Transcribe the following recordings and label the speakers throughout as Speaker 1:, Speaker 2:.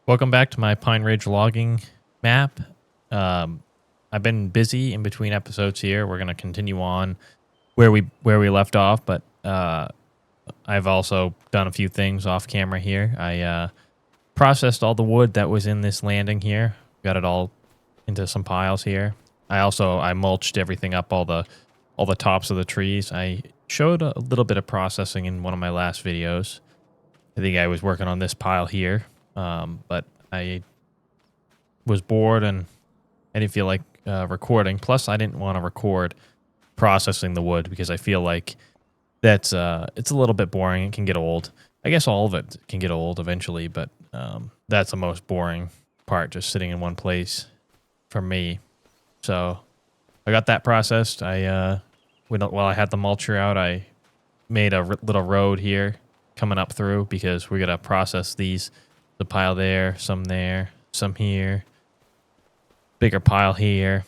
Speaker 1: Welcome back to my Pineridge logging map. Um, I've been busy in between episodes here. We're gonna continue on where we left off, but I've also done a few things off camera here. I processed all the wood that was in this landing here. Got it all into some piles here. I mulched everything up, all the tops of the trees. I showed a little bit of processing in one of my last videos. I think I was working on this pile here. But I was bored and I didn't feel like recording. Plus, I didn't want to record processing the wood because I feel like that's it's a little bit boring. It can get old. I guess all of it can get old eventually, but that's the most boring part, just sitting in one place for me. So I got that processed. While I had the mulcher out, I made a little road here coming up through because we're gonna process these. The pile there, some here, bigger pile here.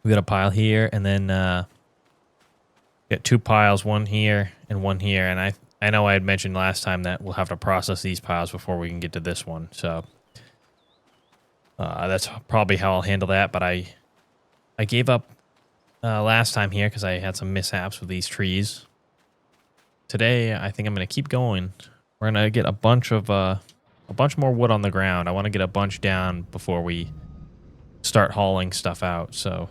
Speaker 1: We got a pile here, and then got two piles, one here and one here. And I know I had mentioned last time that we'll have to process these piles before we can get to this one. So that's probably how I'll handle that. But I gave up last time here because I had some mishaps with these trees. Today, I think I'm going to keep going. We're going to get a bunch more wood on the ground. I want to get a bunch down before we start hauling stuff out. So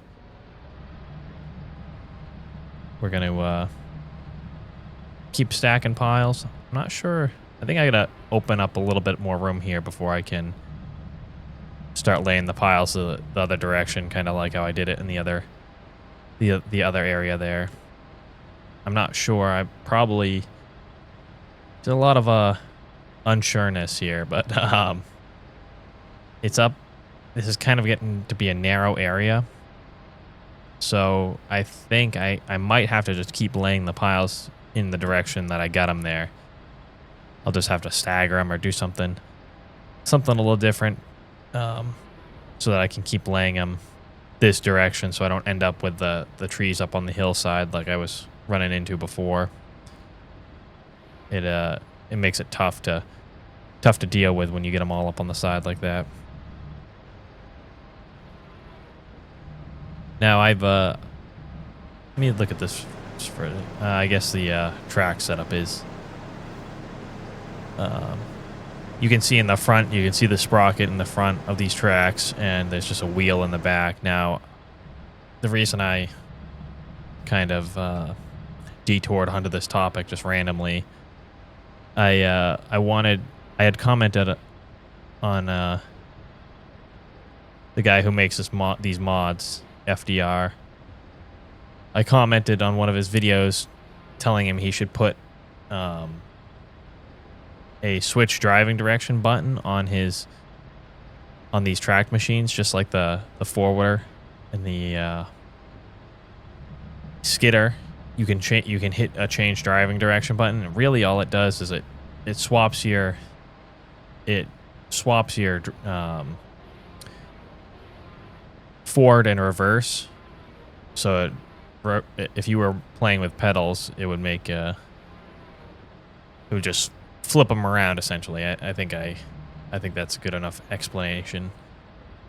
Speaker 1: we're going to keep stacking piles. I'm not sure. I think I got to open up a little bit more room here before I can start laying the piles the other direction, kind of like how I did it in the other area there. I'm not sure. I probably there's a lot of unsureness here, but it's up. This is kind of getting to be a narrow area, so I think I might have to just keep laying the piles in the direction that I got them there. I'll just have to stagger them or do something a little different, so that I can keep laying them this direction, so I don't end up with the trees up on the hillside like I was running into before. It makes it tough to deal with when you get them all up on the side like that. Now let me look at this for I guess the track setup is you can see in the front, you can see the sprocket in the front of these tracks, and there's just a wheel in the back. Now the reason I kind of detoured onto this topic just randomly, I had commented on the guy who makes these mods, FDR. I commented on one of his videos telling him he should put a switch driving direction button on these track machines, just like the forwarder and the skidder. You can hit a change driving direction button, and really all it does is it swaps your forward and reverse. So if you were playing with pedals, it would make it would just flip them around essentially. I think that's a good enough explanation.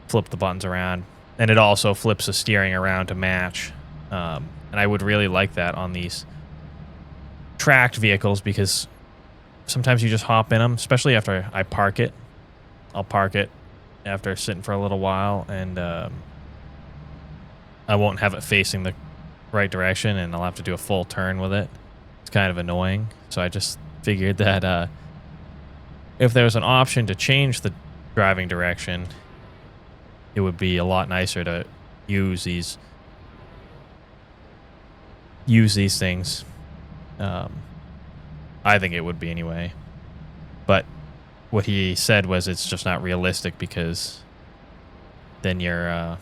Speaker 1: Flip the buttons around, and it also flips the steering around to match. And I would really like that on these tracked vehicles, because sometimes you just hop in them, especially after I park it. I'll park it after sitting for a little while, and I won't have it facing the right direction, and I'll have to do a full turn with it. It's kind of annoying. So I just figured that if there was an option to change the driving direction, it would be a lot nicer to use these things. I think it would be anyway. But what he said was it's just not realistic, because then your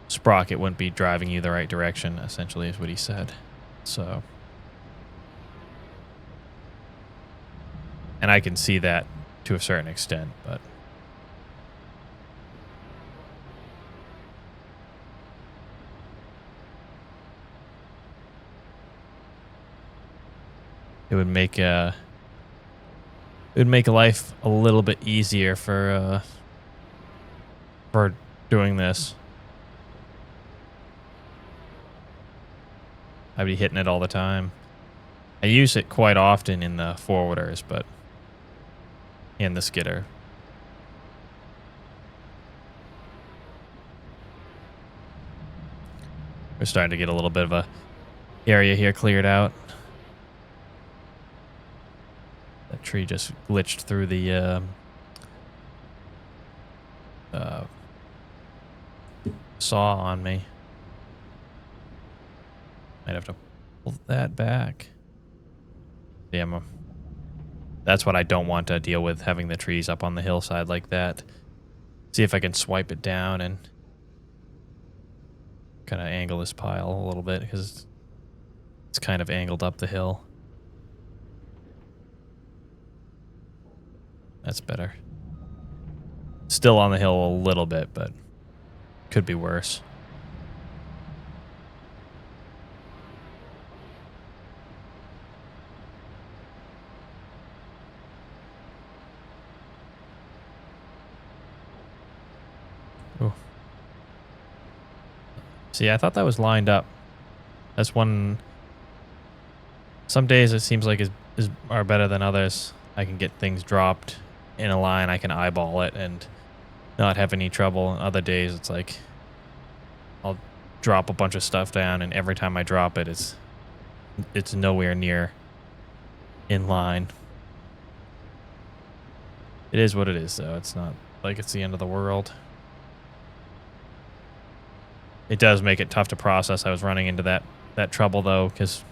Speaker 1: sprocket wouldn't be driving you the right direction, essentially, is what he said. So, and I can see that to a certain extent, but it would make It would make life a little bit easier for doing this. I'd be hitting it all the time. I use it quite often in the forwarders, but in the skidder. We're starting to get a little bit of a area here cleared out. That tree just glitched through the saw on me. Might have to pull that back. Yeah, that's what I don't want to deal with, having the trees up on the hillside like that. See if I can swipe it down and kind of angle this pile a little bit, because it's kind of angled up the hill. That's better. Still on the hill a little bit, but could be worse. Ooh. See, I thought that was lined up. That's one. Some days it seems like are better than others. I can get things dropped in a line. I can eyeball it and not have any trouble. Other days it's like I'll drop a bunch of stuff down, and every time I drop it, it's nowhere near in line. It is what it is, though. It's not like it's the end of the world. It does make it tough to process. I was running into that trouble, though, because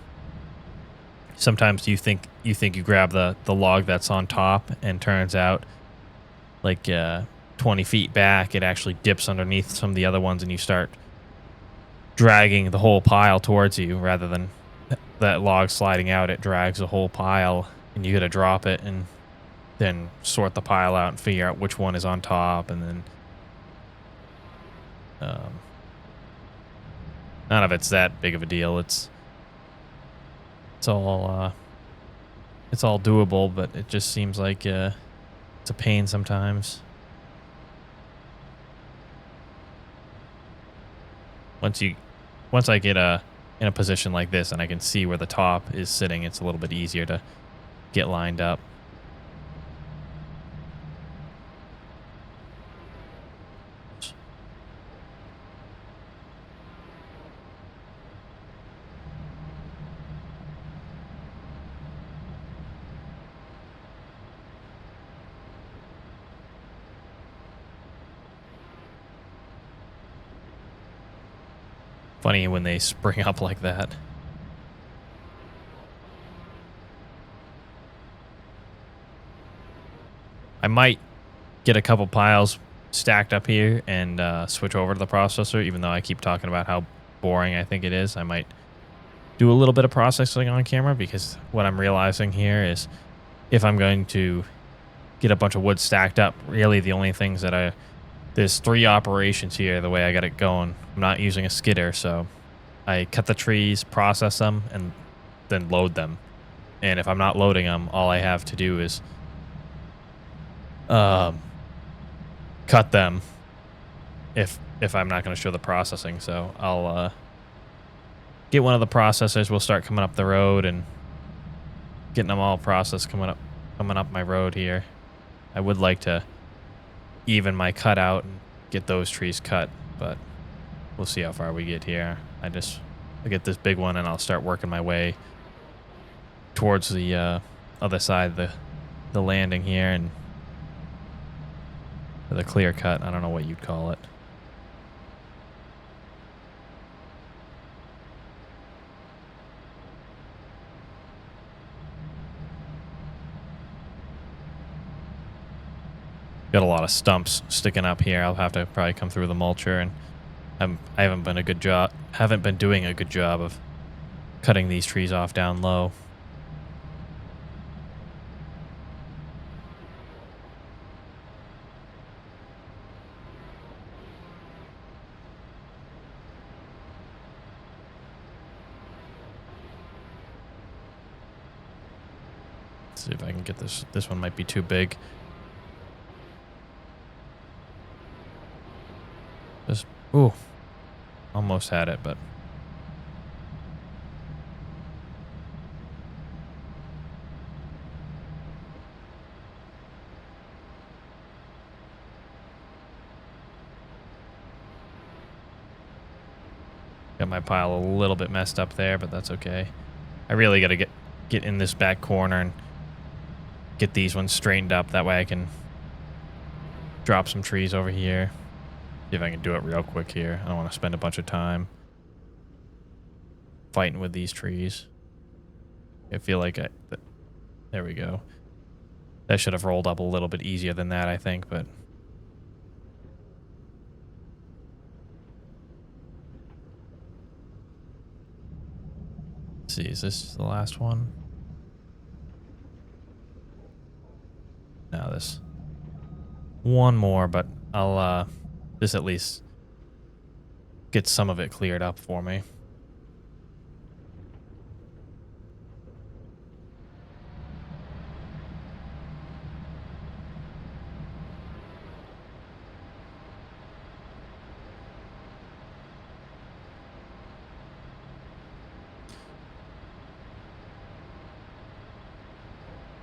Speaker 1: sometimes you think you grab the log that's on top, and turns out like 20 feet back, it actually dips underneath some of the other ones, and you start dragging the whole pile towards you rather than that log sliding out. It drags the whole pile, and you got to drop it and then sort the pile out and figure out which one is on top, and then none of it's that big of a deal. It's all doable, but it just seems like it's a pain sometimes. Once I get in a position like this and I can see where the top is sitting, it's a little bit easier to get lined up. Funny when they spring up like that. I might get a couple piles stacked up here and switch over to the processor, even though I keep talking about how boring I think it is. I might do a little bit of processing on camera, because what I'm realizing here is if I'm going to get a bunch of wood stacked up, really the only things that there's 3 operations here the way I got it going. I'm not using a skidder, so I cut the trees, process them, and then load them. And if I'm not loading them, all I have to do is cut them if I'm not going to show the processing. So I'll get one of the processors. We'll start coming up the road and getting them all processed coming up my road here. I would like to even my cut out and get those trees cut, but we'll see how far we get here. I'll get this big one, and I'll start working my way towards the other side of the landing here, and the clear cut. I don't know what you'd call it. Got a lot of stumps sticking up here. I'll have to probably come through the mulcher, and I haven't been doing a good job of cutting these trees off down low. Let's see if I can get this. This one might be too big. Just, ooh, almost had it, but. Got my pile a little bit messed up there, but that's okay. I really got to get in this back corner and get these ones straightened up. That way I can drop some trees over here. See if I can do it real quick here. I don't want to spend a bunch of time fighting with these trees. I feel like there we go. That should have rolled up a little bit easier than that, I think, but. Let's see, is this the last one? No, this. One more, but I'll, this at least get some of it cleared up for me.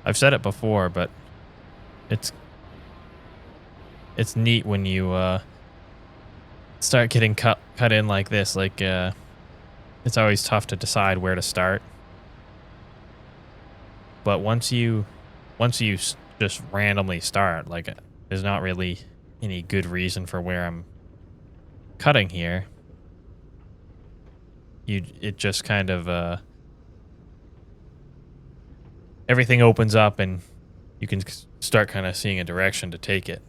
Speaker 1: I've said it before, but it's neat when you start getting cut in like this. Like it's always tough to decide where to start. But once you just randomly start, like there's not really any good reason for where I'm cutting here. It just kind of everything opens up and you can start kind of seeing a direction to take it.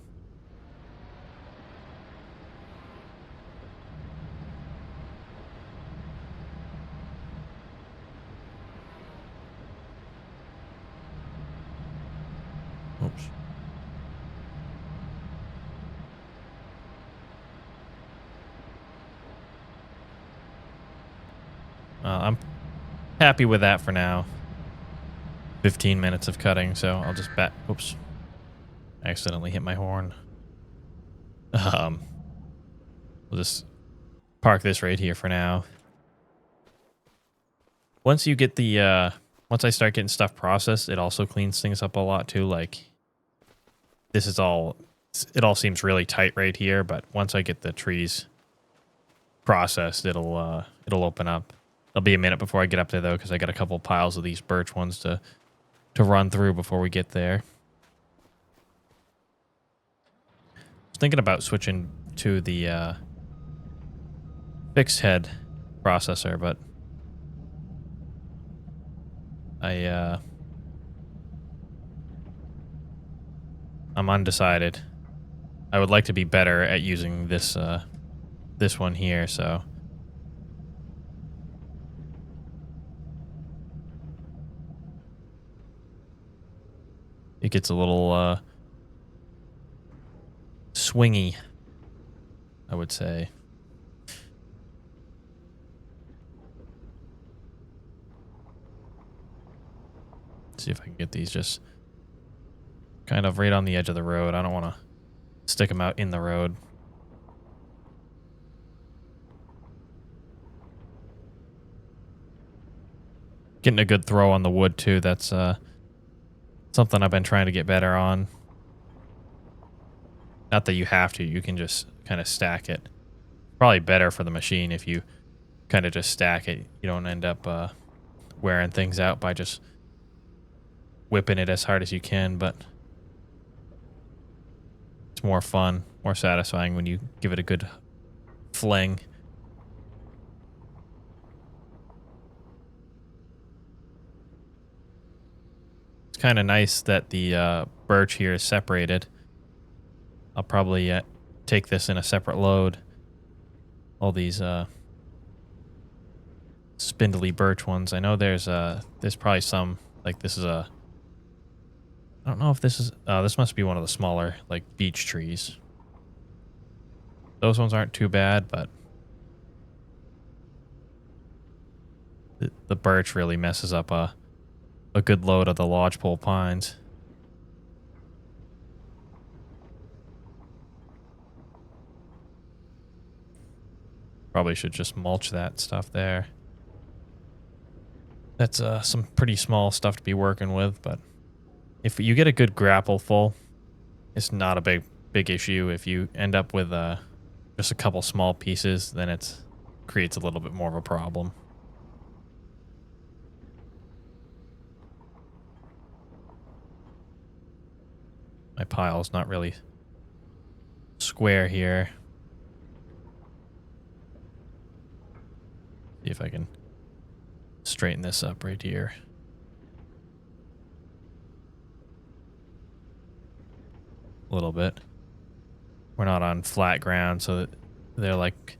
Speaker 1: Oops. I'm happy with that for now. 15 minutes of cutting, so I'll just bet. Oops. I accidentally hit my horn. We'll just park this right here for now. Once you get the, once I start getting stuff processed, it also cleans things up a lot too. Like, this is all, it all seems really tight right here, but once I get the trees processed, it'll open up. It'll be a minute before I get up there though, because I got a couple piles of these birch ones to run through before we get there. I was thinking about switching to the fixed head processor, but I'm undecided. I would like to be better at using this this one here, so it gets a little swingy, I would say. Let's see if I can get these just kind of right on the edge of the road. I don't want to stick them out in the road. Getting a good throw on the wood too. That's something I've been trying to get better on. Not that you have to. You can just kind of stack it. Probably better for the machine if you kind of just stack it. You don't end up wearing things out by just whipping it as hard as you can, but it's more fun, more satisfying when you give it a good fling. It's kind of nice that the birch here is separated. I'll probably take this in a separate load. All these spindly birch ones. I know there's probably some, like this is a, I don't know if this is, this must be one of the smaller, like, beech trees. Those ones aren't too bad, but the birch really messes up a good load of the lodgepole pines. Probably should just mulch that stuff there. That's some pretty small stuff to be working with, but if you get a good grapple full, it's not a big issue. If you end up with just a couple small pieces, then it creates a little bit more of a problem. My pile's not really square here. See if I can straighten this up right here. A little bit. We're not on flat ground, so that they're like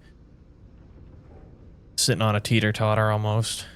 Speaker 1: sitting on a teeter-totter almost.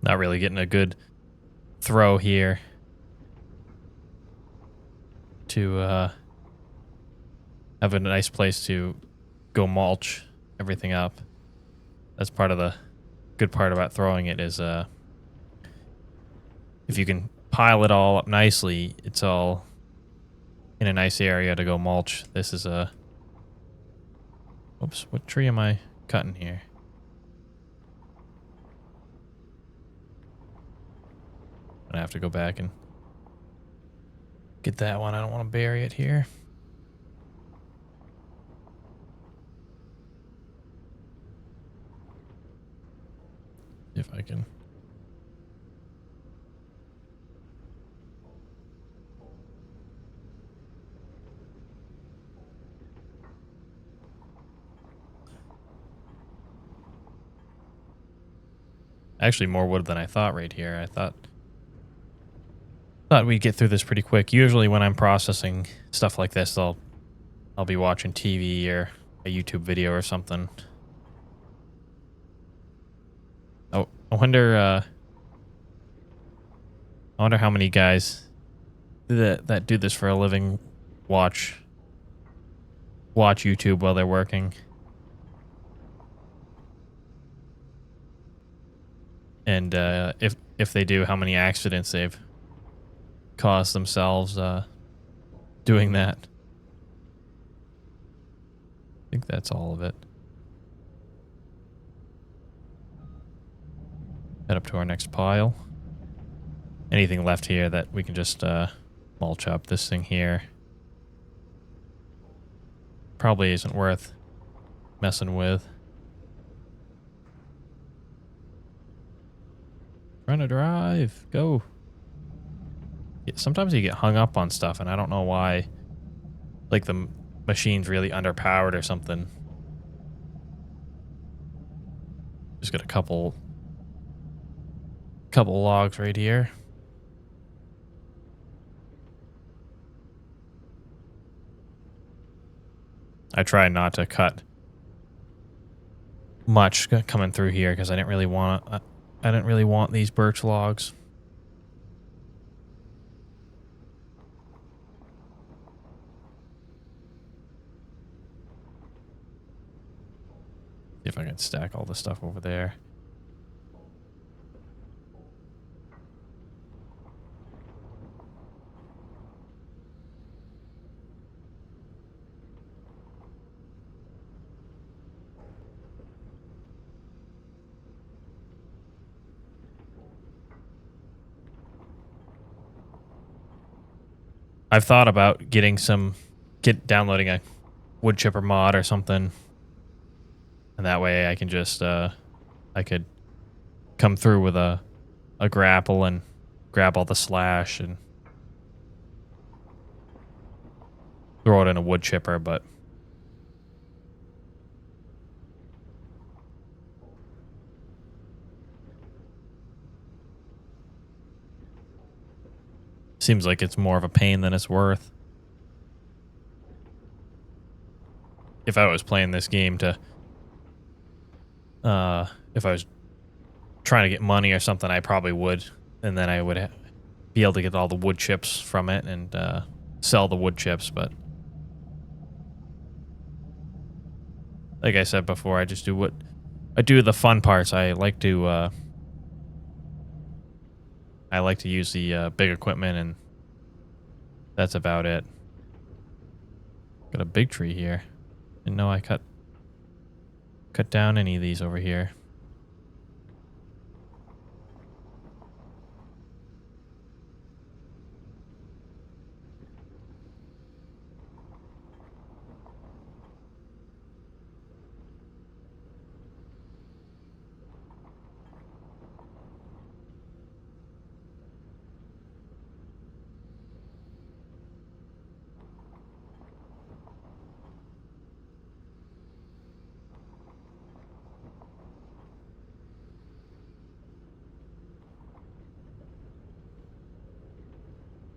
Speaker 1: Not really getting a good throw here to have a nice place to go mulch everything up. That's part of the good part about throwing it is if you can pile it all up nicely, it's all in a nice area to go mulch. This is a... Oops, what tree am I cutting here? I'm gonna have to go back and get that one. I don't want to bury it here. See if I can... Actually, more wood than I thought right here. I thought we'd get through this pretty quick. Usually when I'm processing stuff like this, I'll be watching TV or a YouTube video or something. Oh, I wonder how many guys that do this for a living watch YouTube while they're working. And if they do, how many accidents they've caused themselves doing that. I think that's all of it. Head up to our next pile. Anything left here that we can just mulch up. This thing here probably isn't worth messing with. Trying to drive. Go. Sometimes you get hung up on stuff, and I don't know why. Like the machine's really underpowered or something. Just got a couple logs right here. I try not to cut much coming through here because I didn't really want these birch logs. See if I can stack all this stuff over there. I've thought about downloading a wood chipper mod or something, and that way I can just I could come through with a grapple and grab all the slash and throw it in a wood chipper, but seems like it's more of a pain than it's worth. If I was playing this game to, if I was trying to get money or something, I probably would, and then I would be able to get all the wood chips from it and sell the wood chips. But like I said before, I just do what I do. The fun parts. I like to use the big equipment, and that's about it. Got a big tree here. Didn't know I cut down any of these over here.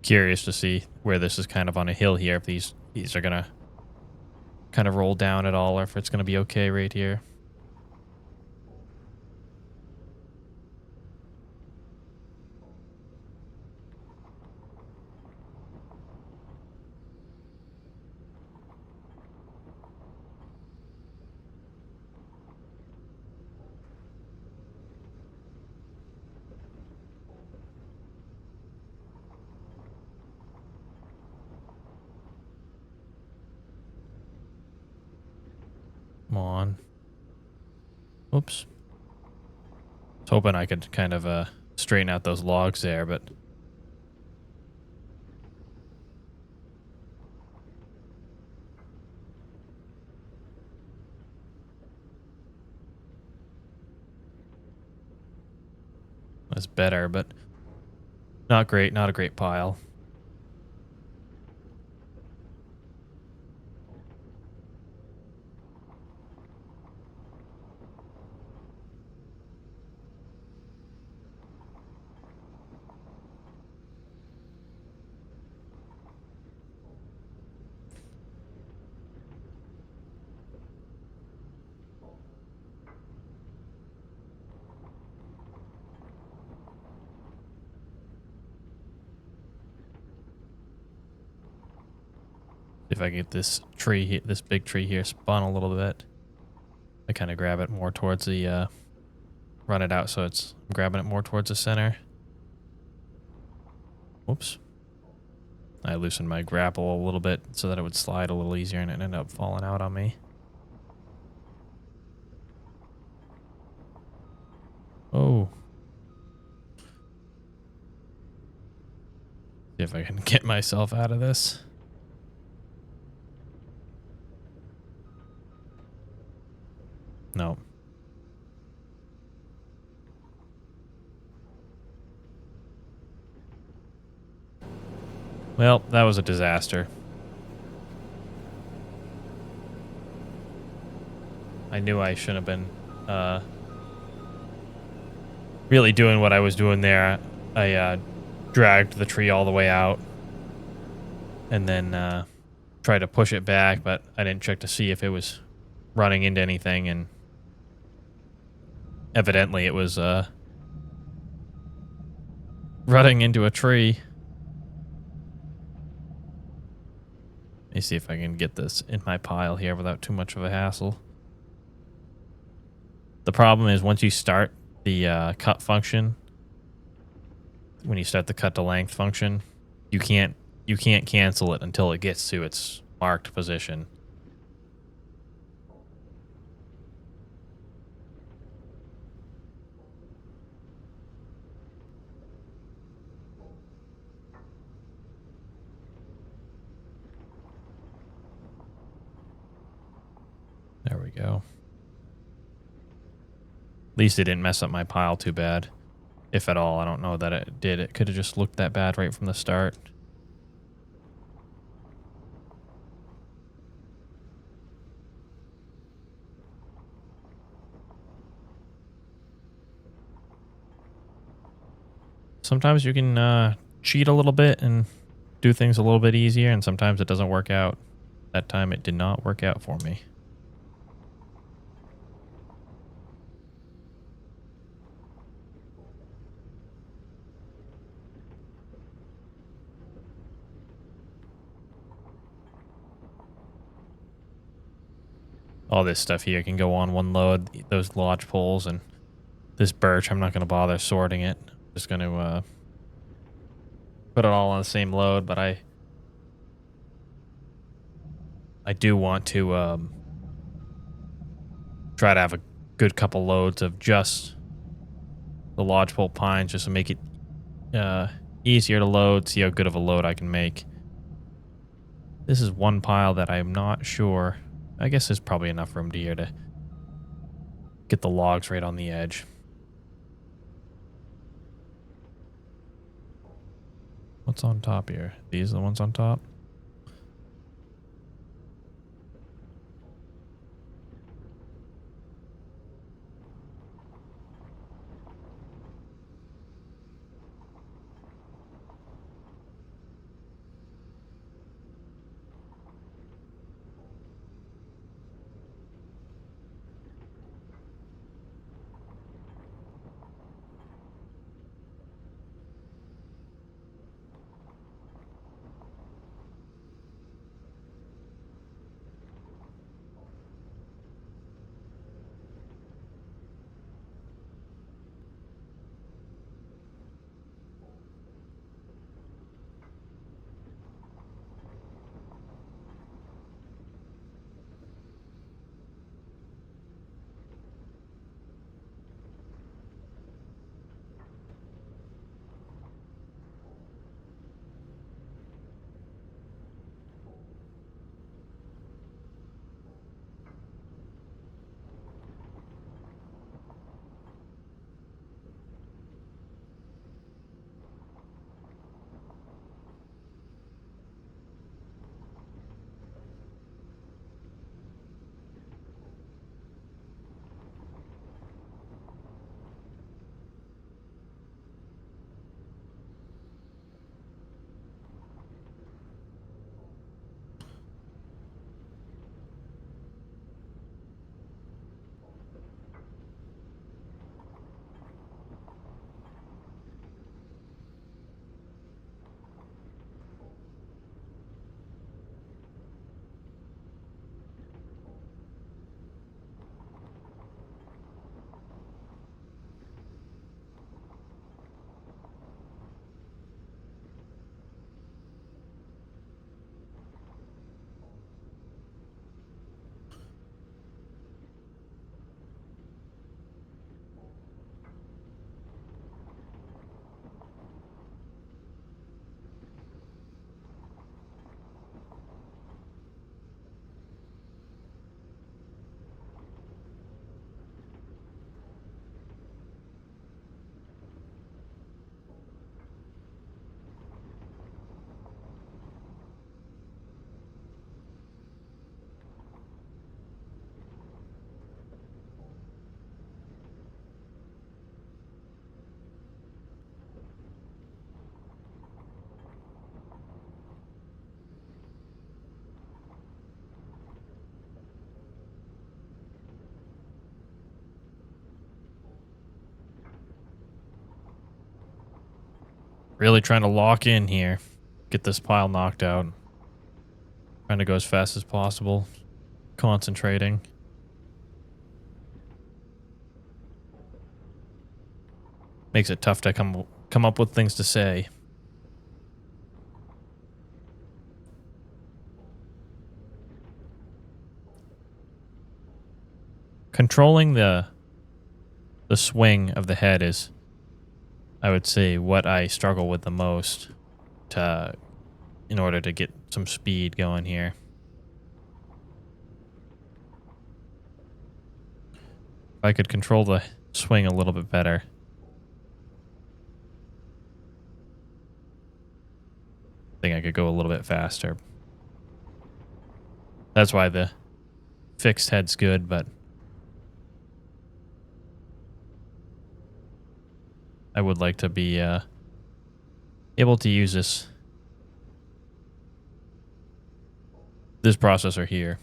Speaker 1: Curious to see where this is kind of on a hill here, if these are gonna kind of roll down at all, or if it's gonna be okay right here. Come on. Oops. I was hoping I could kind of straighten out those logs there, but that's better, but not great. Not a great pile. If I get this tree, this big tree here, spun a little bit, I kind of grab it more towards the, run it out so I'm grabbing it more towards the center. Whoops. I loosened my grapple a little bit so that it would slide a little easier, and it ended up falling out on me. Oh. See if I can get myself out of this. No. Well, that was a disaster. I knew I shouldn't have been really doing what I was doing there. I dragged the tree all the way out and then tried to push it back, but I didn't check to see if it was running into anything, and evidently it was running into a tree. Let me see if I can get this in my pile here without too much of a hassle. The problem is once you start the cut function, when you start the cut to length function, you can't cancel it until it gets to its marked position. There we go. At least it didn't mess up my pile too bad. if at all. I don't know that it did. It could have just looked that bad right from the start. Sometimes you can cheat a little bit and do things a little bit easier, and sometimes it doesn't work out. That time it did not work out for me. All this stuff here can go on one load. Those lodge poles and this birch, I'm not going to bother sorting it. I'm just going to put it all on the same load, but I do want to try to have a good couple loads of just the lodgepole pines just to make it easier to load, see how good of a load I can make. This is one pile that I'm not sure. I guess there's probably enough room here to get the logs right on the edge. What's on top here? These are the ones on top? Really trying to lock in here. Get this pile knocked out. Trying to go as fast as possible. Concentrating. Makes it tough to come up with things to say. Controlling the swing of the head is, I would say, what I struggle with the most to in order to get some speed going here. If I could control the swing a little bit better, think I could go a little bit faster. That's why the fixed head's good, but I would like to be able to use this processor here.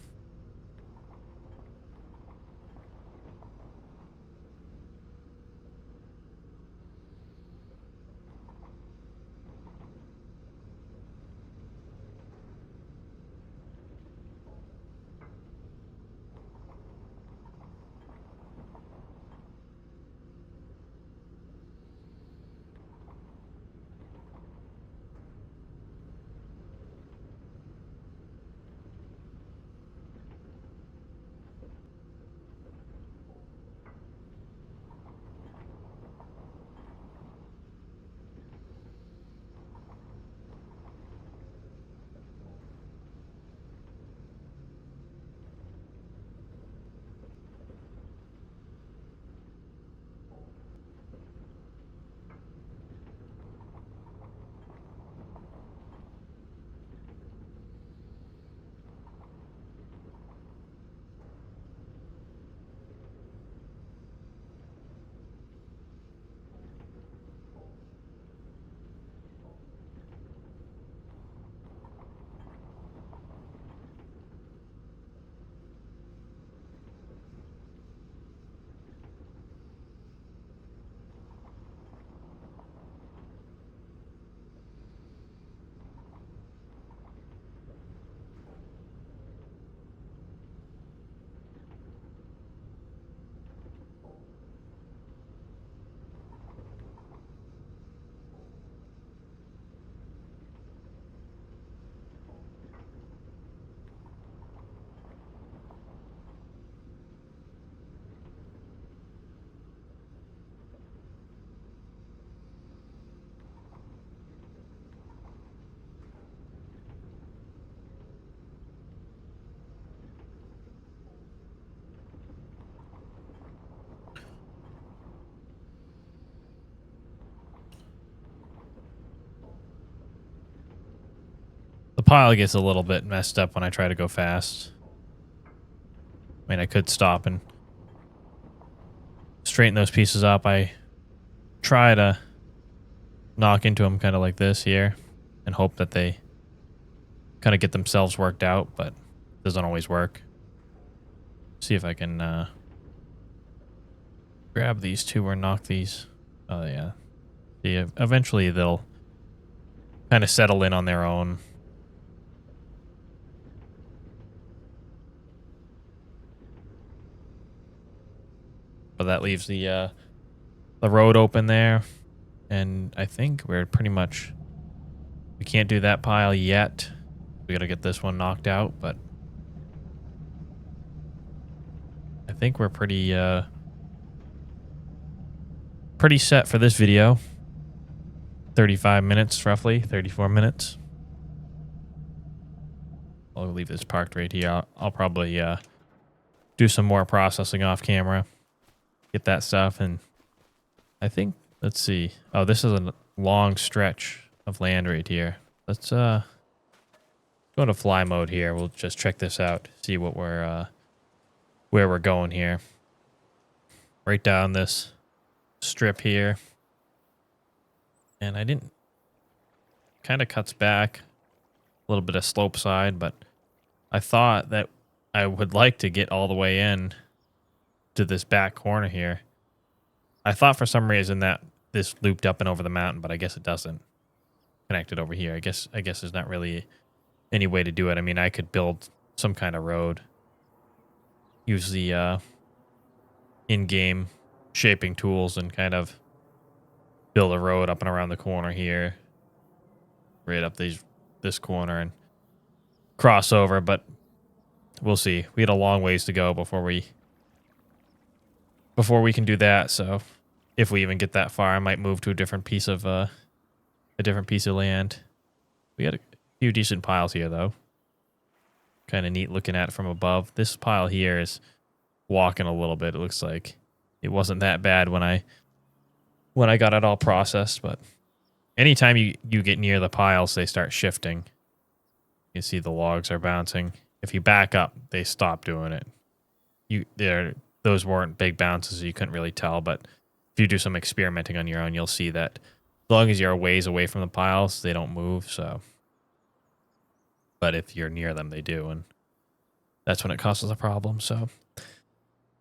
Speaker 1: The pile gets a little bit messed up when I try to go fast. I mean, I could stop and straighten those pieces up. I try to knock into them kind of like this here and hope that they kind of get themselves worked out, but it doesn't always work. See if I can grab these two or knock these. Oh, yeah. See, eventually they'll kind of settle in on their own. But that leaves the road open there. And I think we're pretty much... We can't do that pile yet. We gotta get this one knocked out, but... I think we're pretty set for this video. 35 minutes, roughly. 34 minutes. I'll leave this parked right here. I'll probably do some more processing off camera. Get that stuff, and I think, let's see. Oh, this is a long stretch of land right here. Let's go into fly mode here. We'll just check this out. See what we're where we're going here. Right down this strip here. And I didn't... Kind of cuts back. A little bit of slope side, but I thought that I would like to get all the way in to this back corner here. I thought for some reason that this looped up and over the mountain, but I guess it doesn't. Connected over here. I guess there's not really any way to do it. I mean, I could build some kind of road. Use the in-game shaping tools and kind of build a road up and around the corner here. Right up this corner and cross over, but we'll see. We had a long ways to go before we can do that, so if we even get that far, I might move to a different piece of land. We had a few decent piles here, though. Kind of neat looking at it from above. This pile here is walking a little bit. It looks like it wasn't that bad when I got it all processed, but anytime you get near the piles, they start shifting. You see the logs are bouncing. If you back up, they stop doing it. Those weren't big bounces, so you couldn't really tell. But if you do some experimenting on your own, you'll see that as long as you're a ways away from the piles, they don't move. So, but if you're near them, they do, and that's when it causes a problem. So,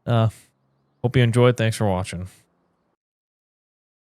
Speaker 1: hope you enjoyed. Thanks for watching.